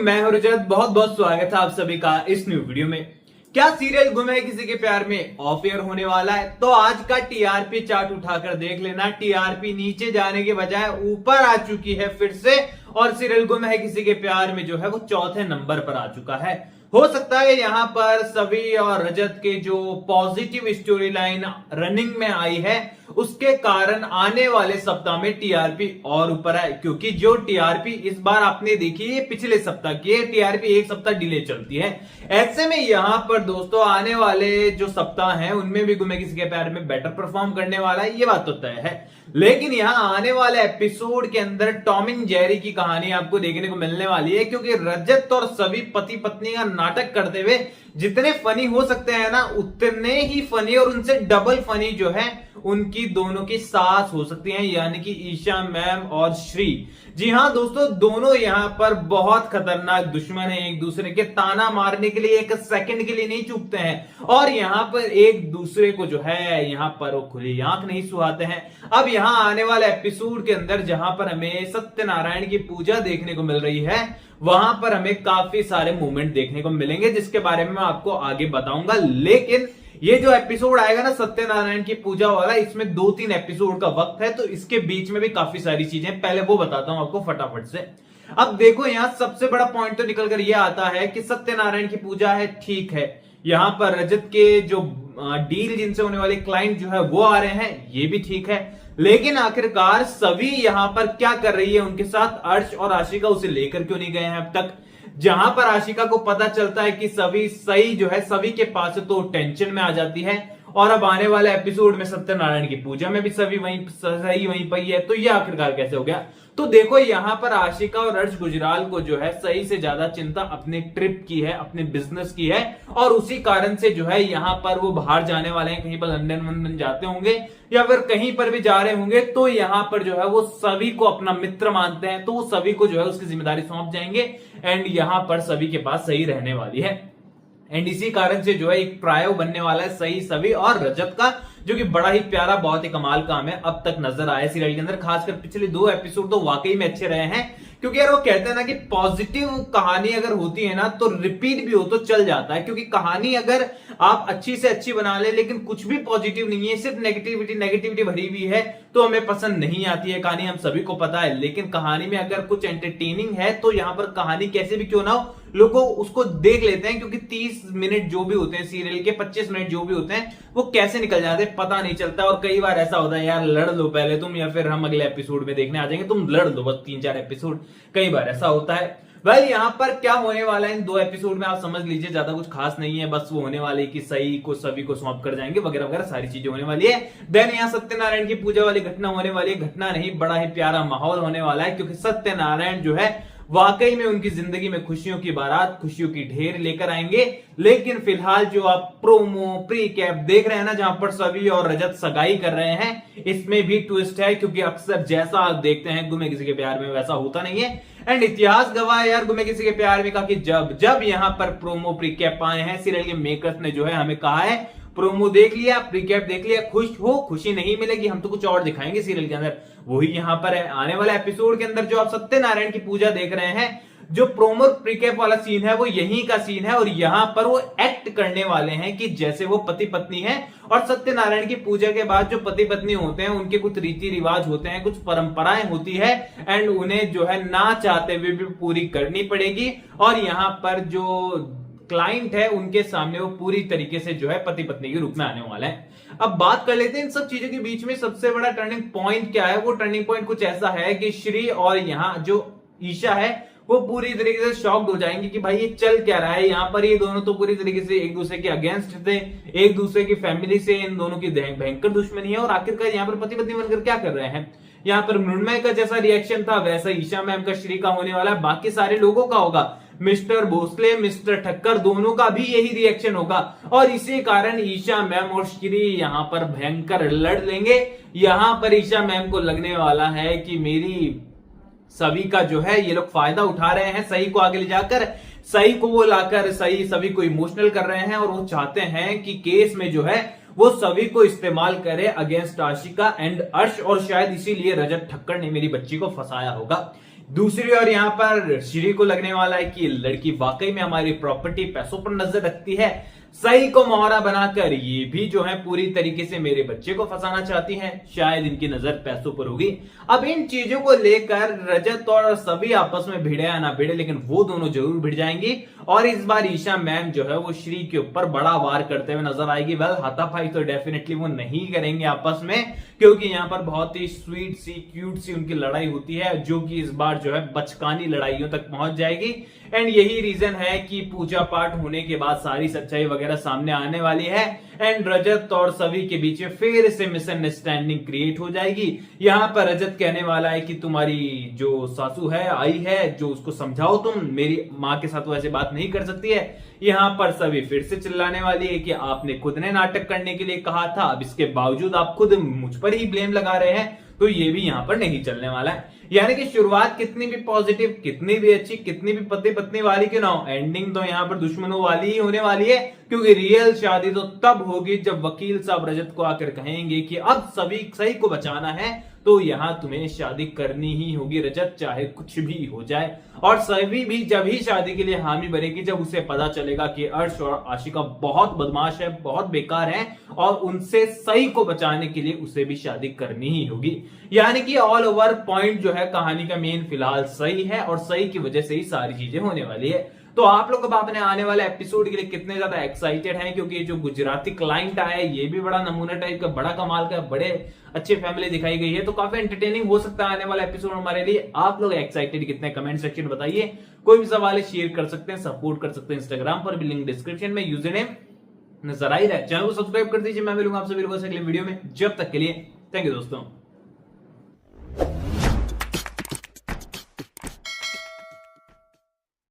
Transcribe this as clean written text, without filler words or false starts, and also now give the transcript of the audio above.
मैं हूं रजत। बहुत बहुत स्वागत है आप सभी का इस न्यू वीडियो में। क्या सीरियल गुम है किसी के प्यार में ऑफ एयर होने वाला है? तो आज का टीआरपी चार्ट उठाकर देख लेना। टीआरपी नीचे जाने के बजाय ऊपर आ चुकी है फिर से, और सीरियल गुम है किसी के प्यार में जो है वो चौथे नंबर पर आ चुका है। हो सकता है यहाँ पर सभी और रजत के जो पॉजिटिव स्टोरी लाइन रनिंग में आई है उसके कारण आने वाले सप्ताह में टीआरपी और ऊपर आए, क्योंकि जो टीआरपी इस बार आपने देखी है पिछले सप्ताह की है, टीआरपी एक सप्ताह डिले चलती है। ऐसे में यहां पर दोस्तों आने वाले जो सप्ताह हैं उनमें भी गुमे किसी के प्यार में बेटर परफॉर्म करने वाला है, ये बात तो तय है। लेकिन यहां आने वाले एपिसोड के अंदर टॉम एंड जेरी की कहानी आपको देखने को मिलने वाली है, क्योंकि रजत और सभी पति पत्नी का नाटक करते हुए जितने फनी हो सकते हैं ना उतने ही फनी और उनसे डबल फनी जो है उनकी दोनों की सास हो सकती हैं, यानी कि ईशा मैम और श्री। जी हां दोस्तों, दोनों यहां पर बहुत खतरनाक दुश्मन हैं, एक दूसरे के ताना मारने के लिए एक सेकंड के लिए नहीं चूकते हैं, और यहां पर एक दूसरे को जो है यहां पर वो खुली आंख नहीं सुहाते हैं। अब यहां आने वाले एपिसोड के अंदर जहां पर हमें सत्यनारायण की पूजा देखने को मिल रही है वहां पर हमें काफी सारे मूवमेंट देखने को मिलेंगे, जिसके बारे में मैं आपको आगे बताऊंगा। लेकिन ये जो एपिसोड आएगा ना सत्यनारायण की पूजा वाला, इसमें 2-3 एपिसोड का वक्त है, तो इसके बीच में भी काफी सारी चीजें, पहले वो बताता हूं आपको फटाफट से। अब देखो यहां सबसे बड़ा पॉइंट तो निकल कर यह आता है कि सत्यनारायण की पूजा है, ठीक है, यहां पर रजत के जो डील जिनसे होने वाले क्लाइंट जो है वो आ रहे हैं, ये भी ठीक है। लेकिन आखिरकार सभी यहां पर क्या कर रही है उनके साथ? अर्श और आशिका उसे लेकर क्यों नहीं गए हैं अब तक? जहां पर आशिका को पता चलता है कि सभी सही जो है सभी के पास तो टेंशन में आ जाती है, और अब आने वाले एपिसोड में सत्यनारायण की पूजा में भी सभी वहीं पर ही है, तो यह आखिरकार कैसे हो गया? तो देखो यहां पर आशिका और अर्श गुजराल को जो है सही से ज्यादा चिंता अपने ट्रिप की है, अपने बिजनेस की है, और उसी कारण से जो है यहां पर वो बाहर जाने वाले हैं, कहीं पर लंदन वंदन जाते होंगे या फिर कहीं पर भी जा रहे होंगे, तो यहां पर जो है वो सभी को अपना मित्र मानते हैं, तो वो सभी को जो है उसकी जिम्मेदारी सौंप जाएंगे, एंड यहां पर सभी के पास सही रहने वाली है। एंड इसी कारण से जो है एक ट्रायो बनने वाला है सही, सभी और रजत का, जो कि बड़ा ही प्यारा बहुत ही कमाल काम है अब तक नजर आया सीरियल के अंदर। खासकर पिछले 2 एपिसोड तो वाकई में अच्छे रहे हैं, क्योंकि यार वो कहते हैं ना कि पॉजिटिव कहानी अगर होती है ना तो रिपीट भी हो तो चल जाता है, क्योंकि कहानी अगर आप अच्छी से अच्छी बना ले लेकिन कुछ भी पॉजिटिव नहीं है, सिर्फ नेगेटिविटी भरी हुई है, तो हमें पसंद नहीं आती है कहानी, हम सभी को पता है। लेकिन कहानी में अगर कुछ एंटरटेनिंग है तो यहां पर कहानी कैसे भी क्यों ना हो लोग उसको देख लेते हैं, क्योंकि 30 मिनट जो भी होते हैं सीरियल के, 25 मिनट जो भी होते हैं वो कैसे निकल जाते हैं पता नहीं चलता। और कई बार ऐसा होता है यार लड़ लो पहले तुम, या फिर हम अगले एपिसोड में देखने आ जाएंगे, तुम लड़ दो बस 3-4 एपिसोड, कई बार ऐसा होता है। भाई यहाँ पर क्या होने वाला है इन 2 एपिसोड में आप समझ लीजिए, ज्यादा कुछ खास नहीं है, बस वो होने वाले कि सही को सभी को सौंप कर जाएंगे वगैरह वगैरह सारी चीजें होने वाली है। देन यहाँ सत्यनारायण की पूजा वाली घटना होने वाली है, घटना नहीं बड़ा ही प्यारा माहौल होने वाला है, क्योंकि सत्यनारायण जो है वाकई में उनकी जिंदगी में खुशियों की बारात, खुशियों की ढेर लेकर आएंगे। लेकिन फिलहाल जो आप प्रोमो प्री कैप देख रहे हैं ना जहां पर सभी और रजत सगाई कर रहे हैं, इसमें भी ट्विस्ट है, क्योंकि अक्सर जैसा आप देखते हैं गुमे किसी के प्यार में वैसा होता नहीं है। एंड इतिहास गवाह यार गुमे किसी के प्यार में का कि जब जब यहां पर प्रोमो प्री कैप आए हैं, सीरियल के मेकर्स ने जो है हमें कहा है प्रोमो देख लिया, प्रीकैप देख लिया, खुश हो, खुशी नहीं मिलेगी, हम तो कुछ और दिखाएंगे सीरियल के अंदर, वही यहां पर है। आने वाले एपिसोड के अंदर जो आप सत्यनारायण की पूजा देख रहे हैं, जो प्रोमो प्रीकैप वाला सीन है वो यहीं का सीन है, और यहां पर वो एक्ट करने वाले हैं कि जैसे वो पति पत्नी है, और सत्यनारायण की पूजा के बाद जो पति पत्नी होते हैं उनके कुछ रीति रिवाज होते हैं, कुछ परंपराएं होती है, एंड उन्हें जो है ना चाहते हुए भी पूरी करनी पड़ेगी, और यहां पर जो क्लाइंट है उनके सामने वो पूरी तरीके से जो है पति पत्नी के रूप में आने वाला है। अब बात कर लेते हैं इन सब चीजों के बीच में सबसे बड़ा टर्निंग पॉइंट क्या है। वो टर्निंग पॉइंट कुछ ऐसा है कि श्री और यहाँ जो ईशा है वो पूरी तरीके से शॉक्ड हो जाएंगे कि भाई ये चल क्या रहा है यहाँ पर। ये दोनों तो पूरी तरीके से एक दूसरे के अगेंस्ट थे, एक दूसरे की फैमिली से इन दोनों की भयंकर दुश्मनी है, और आखिरकार यहाँ पर पति पत्नी बनकर क्या कर रहे हैं। यहाँ पर मृण्मय का जैसा रिएक्शन था वैसा ईशा मैम का श्री का होने वाला है, बाकी सारे लोगों का होगा, मिस्टर भोसले मिस्टर ठक्कर दोनों का भी यही रिएक्शन होगा, और इसी कारण ईशा मैम और श्री यहाँ पर भयंकर लड़ लेंगे। यहाँ पर ईशा मैम को लगने वाला है कि मेरी सभी का जो है ये लोग फायदा उठा रहे हैं, सही को आगे ले जाकर, सही को वो लाकर सही सभी को इमोशनल कर रहे हैं, और वो चाहते हैं कि केस में जो है वो सभी को इस्तेमाल करे अगेंस्ट आशिका एंड अर्श, और शायद इसीलिए रजत ठक्कर ने मेरी बच्ची को फंसाया होगा। दूसरी ओर यहाँ पर श्री को लगने वाला है कि लड़की वाकई में हमारी प्रॉपर्टी पैसों पर नजर रखती है, सही को मोहरा बनाकर ये भी जो है पूरी तरीके से मेरे बच्चे को फंसाना चाहती हैं, शायद इनकी नजर पैसों पर होगी। अब इन चीजों को लेकर रजत और सभी आपस में भिड़े या ना भिड़े, लेकिन वो दोनों जरूर भिड़ जाएंगी और इस बार ईशा मैम जो है वो श्री के ऊपर बड़ा वार करते हुए नजर आएगी। वेल, हाथापाई तो डेफिनेटली वो नहीं करेंगे आपस में, क्योंकि यहाँ पर बहुत ही स्वीट सी क्यूट सी उनकी लड़ाई होती है, जो कि इस बार जो है बचकानी लड़ाइयों तक पहुंच जाएगी। एंड यही रीजन है कि पूजा पाठ होने के बाद सारी सच्चाई वगैरह सामने आने वाली है एंड रजत और सभी के बीच में फिर से मिसअंडरस्टैंडिंग क्रिएट हो जाएगी। यहाँ पर रजत कहने वाला है कि तुम्हारी जो सासू है आई है, जो उसको समझाओ, तुम मेरी माँ के साथ वैसे बात नहीं कर सकती है। यहाँ पर सभी फिर से चिल्लाने वाली है कि आपने खुद ने नाटक करने के लिए कहा था, अब इसके बावजूद आप खुद मुझ पर ही ब्लेम लगा रहे हैं, तो ये भी यहाँ पर नहीं चलने वाला है। यानी कि शुरुआत कितनी भी पॉजिटिव, कितनी भी अच्छी, कितनी भी पति पत्नी वाली क्यों ना हो, एंडिंग तो यहाँ पर दुश्मनों वाली ही होने वाली है, क्योंकि रियल शादी तो तब होगी जब वकील साहब रजत को आकर कहेंगे कि अब सभी सही को बचाना है, तो यहां तुम्हें शादी करनी ही होगी रजत, चाहे कुछ भी हो जाए। और सभी भी जब ही शादी के लिए हामी भरेगी जब उसे पता चलेगा कि अर्श और आशिका बहुत बदमाश है, बहुत बेकार है और उनसे सही को बचाने के लिए उसे भी शादी करनी ही होगी। यानी कि ऑल ओवर पॉइंट जो है कहानी का मेन फिलहाल सही है और सही की वजह से ही सारी चीजें होने वाली है। तो आप लोग अब आपने आने वाले एपिसोड के लिए कितने ज्यादा एक्साइटेड हैं, क्योंकि ये जो गुजराती क्लाइंट आया है ये भी बड़ा नमूना टाइप का, बड़ा कमाल का, बड़े अच्छे फैमिली दिखाई गई है, तो काफी एंटरटेनिंग हो सकता है आने वाला एपिसोड हमारे लिए। आप लोग एक्साइटेड कितने, कमेंट सेक्शन में बताइए। कोई भी सवाल है शेयर कर सकते हैं, सपोर्ट कर सकते हैं इंस्टाग्राम पर भी, लिंक डिस्क्रिप्शन में, यूजर नेम नजर आई रहा है। चैनल को सब्सक्राइब कर दीजिए। मैं मिलूंगा आपसे अगले वीडियो में, जब तक के लिए थैंक यू दोस्तों।